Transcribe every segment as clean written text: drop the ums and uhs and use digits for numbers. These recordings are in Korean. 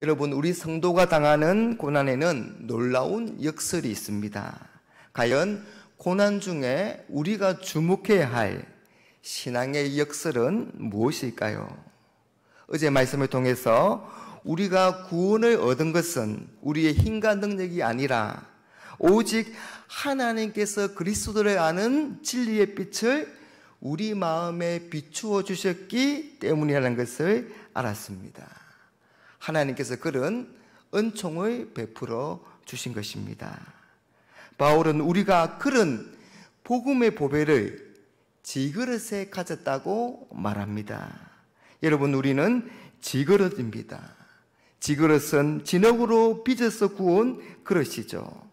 여러분, 우리 성도가 당하는 고난에는 놀라운 역설이 있습니다. 과연 고난 중에 우리가 주목해야 할 신앙의 역설은 무엇일까요? 어제 말씀을 통해서 우리가 구원을 얻은 것은 우리의 힘과 능력이 아니라 오직 하나님께서 그리스도를 아는 진리의 빛을 우리 마음에 비추어 주셨기 때문이라는 것을 알았습니다. 하나님께서 그런 은총을 베풀어 주신 것입니다. 바울은 우리가 그런 복음의 보배를 지그릇에 가졌다고 말합니다. 여러분, 우리는 지그릇입니다. 지그릇은 진흙으로 빚어서 구운 그릇이죠.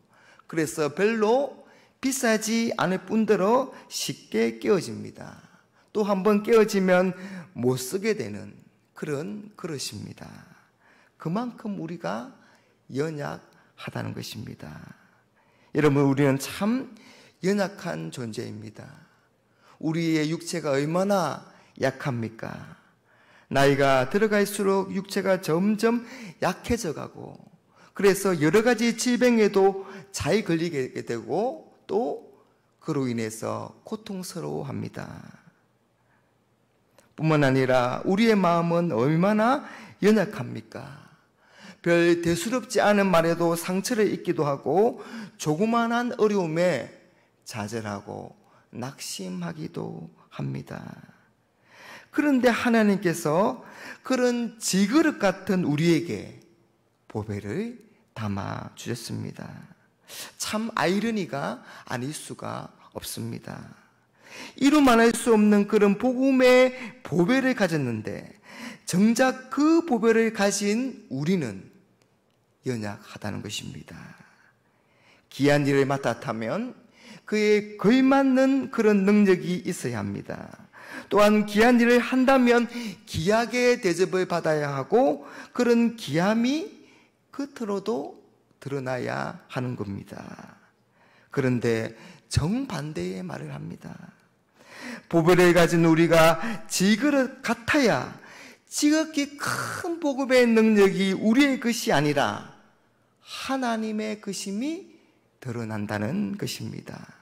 그래서 별로 비싸지 않을 뿐더러 쉽게 깨어집니다. 또 한번 깨어지면 못 쓰게 되는 그런 그릇입니다. 그만큼 우리가 연약하다는 것입니다. 여러분, 우리는 참 연약한 존재입니다. 우리의 육체가 얼마나 약합니까? 나이가 들어갈수록 육체가 점점 약해져 가고, 그래서 여러 가지 질병에도 잘 걸리게 되고 또 그로 인해서 고통스러워합니다. 뿐만 아니라 우리의 마음은 얼마나 연약합니까? 별 대수롭지 않은 말에도 상처를 입기도 하고 조그만한 어려움에 좌절하고 낙심하기도 합니다. 그런데 하나님께서 그런 지그릇 같은 우리에게 보배를 담아 주셨습니다. 참 아이러니가 아닐 수가 없습니다. 이루 말할 수 없는 그런 복음의 보배를 가졌는데 정작 그 보배를 가진 우리는 연약하다는 것입니다. 귀한 일을 맡았다면 그에 걸맞는 그런 능력이 있어야 합니다. 또한 귀한 일을 한다면 귀하게 대접을 받아야 하고 그런 귀함이 겉으로도 드러나야 하는 겁니다. 그런데 정반대의 말을 합니다. 보배를 가진 우리가 지그릇 같아야 지극히 큰 복음의 능력이 우리의 것이 아니라 하나님의 것임이 드러난다는 것입니다.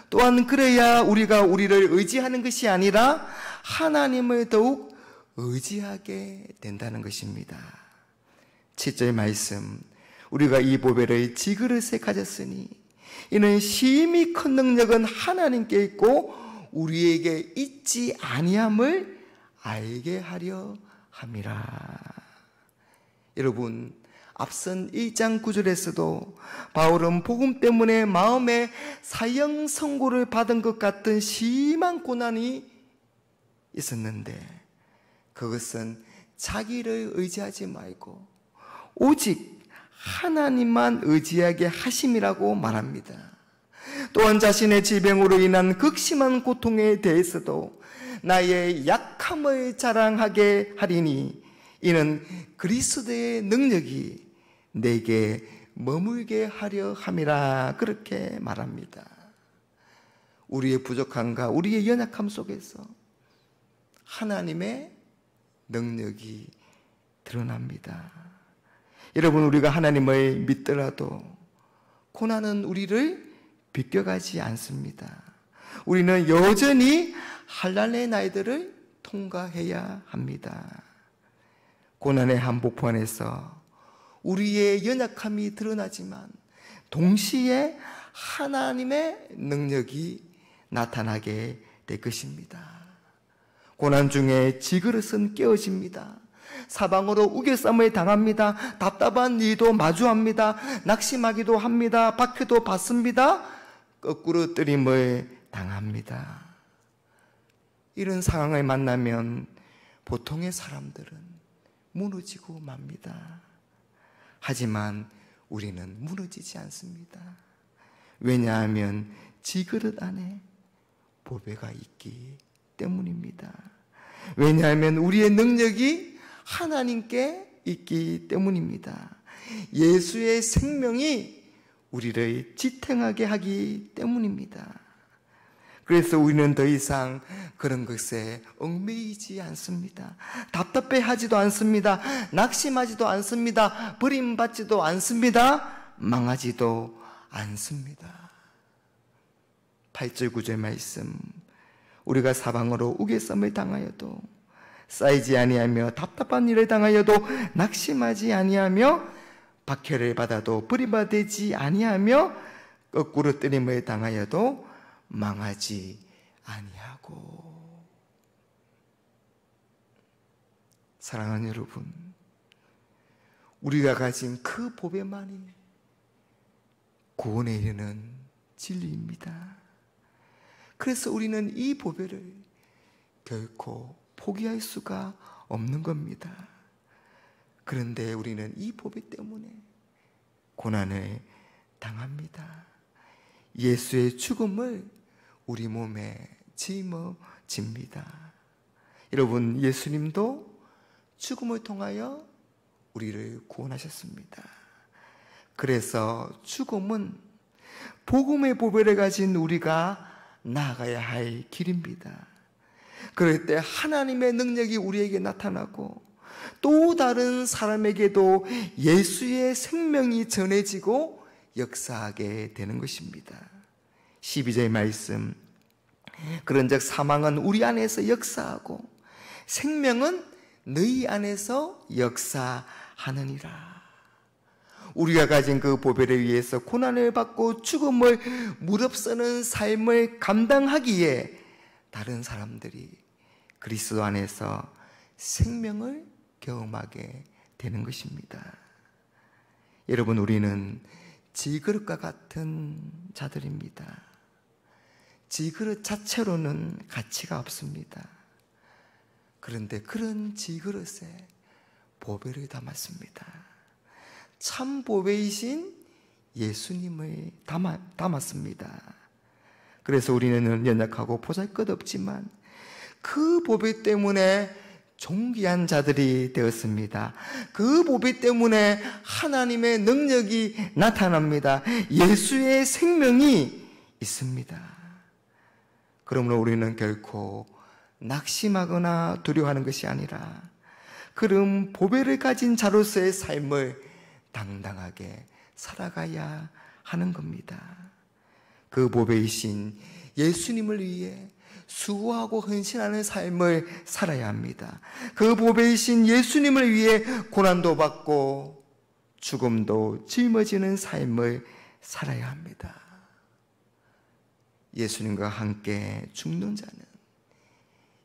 또한 그래야 우리가 우리를 의지하는 것이 아니라 하나님을 더욱 의지하게 된다는 것입니다. 7절 말씀, 우리가 이 보배를 지그릇에 가졌으니 이는 심히 큰 능력은 하나님께 있고 우리에게 있지 아니함을 알게 하려 함이라. 여러분, 앞선 1장 9절에서도 바울은 복음 때문에 마음에 사형 선고를 받은 것 같은 심한 고난이 있었는데 그것은 자기를 의지하지 말고 오직 하나님만 의지하게 하심이라고 말합니다. 또한 자신의 질병으로 인한 극심한 고통에 대해서도 나의 약함을 자랑하게 하리니 이는 그리스도의 능력이 내게 머물게 하려 함이라, 그렇게 말합니다. 우리의 부족함과 우리의 연약함 속에서 하나님의 능력이 드러납니다. 여러분, 우리가 하나님을 믿더라도 고난은 우리를 비껴가지 않습니다. 우리는 여전히 한란의 날들을 통과해야 합니다. 고난의 한복판에서 우리의 연약함이 드러나지만 동시에 하나님의 능력이 나타나게 될 것입니다. 고난 중에 지그릇은 깨어집니다. 사방으로 우겨쌈을 당합니다. 답답한 일도 마주합니다. 낙심하기도 합니다. 박해도 받습니다. 거꾸로 뜨림을 당합니다. 이런 상황을 만나면 보통의 사람들은 무너지고 맙니다. 하지만 우리는 무너지지 않습니다. 왜냐하면 지그릇 안에 보배가 있기 때문입니다. 왜냐하면 우리의 능력이 하나님께 있기 때문입니다. 예수의 생명이 우리를 지탱하게 하기 때문입니다. 그래서 우리는 더 이상 그런 것에 얽매이지 않습니다. 답답해하지도 않습니다. 낙심하지도 않습니다. 버림받지도 않습니다. 망하지도 않습니다. 8절 9절 말씀, 우리가 사방으로 우겨쌈을 당하여도 쌓이지 아니하며 답답한 일을 당하여도 낙심하지 아니하며 박해를 받아도 버림받지 아니하며 거꾸로 뜨림을 당하여도 망하지 아니하고. 사랑하는 여러분, 우리가 가진 그 보배만이 구원에 이르는 진리입니다. 그래서 우리는 이 보배를 결코 포기할 수가 없는 겁니다. 그런데 우리는 이 보배 때문에 고난을 당합니다. 예수의 죽음을 우리 몸에 짊어집니다. 여러분, 예수님도 죽음을 통하여 우리를 구원하셨습니다. 그래서 죽음은 복음의 보배를 가진 우리가 나아가야 할 길입니다. 그럴 때 하나님의 능력이 우리에게 나타나고 또 다른 사람에게도 예수의 생명이 전해지고 역사하게 되는 것입니다. 12절의 말씀, 그런즉 사망은 우리 안에서 역사하고 생명은 너희 안에서 역사하느니라. 우리가 가진 그 보배를 위해서 고난을 받고 죽음을 무릅쓰는 삶을 감당하기에 다른 사람들이 그리스도 안에서 생명을 경험하게 되는 것입니다. 여러분, 우리는 질그릇과 같은 자들입니다. 질그릇 자체로는 가치가 없습니다. 그런데 그런 질그릇에 보배를 담았습니다. 참 보배이신 예수님을 담았습니다. 그래서 우리는 연약하고 보잘것없지만 그 보배 때문에 존귀한 자들이 되었습니다. 그 보배 때문에 하나님의 능력이 나타납니다. 예수의 생명이 있습니다. 그러므로 우리는 결코 낙심하거나 두려워하는 것이 아니라 그런 보배를 가진 자로서의 삶을 당당하게 살아가야 하는 겁니다. 그 보배이신 예수님을 위해 수고하고 헌신하는 삶을 살아야 합니다. 그 보배이신 예수님을 위해 고난도 받고 죽음도 짊어지는 삶을 살아야 합니다. 예수님과 함께 죽는 자는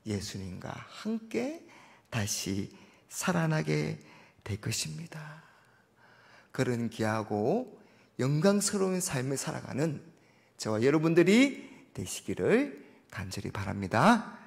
예수님과 함께 다시 살아나게 될 것입니다. 그런 귀하고 영광스러운 삶을 살아가는 저와 여러분들이 되시기를 간절히 바랍니다.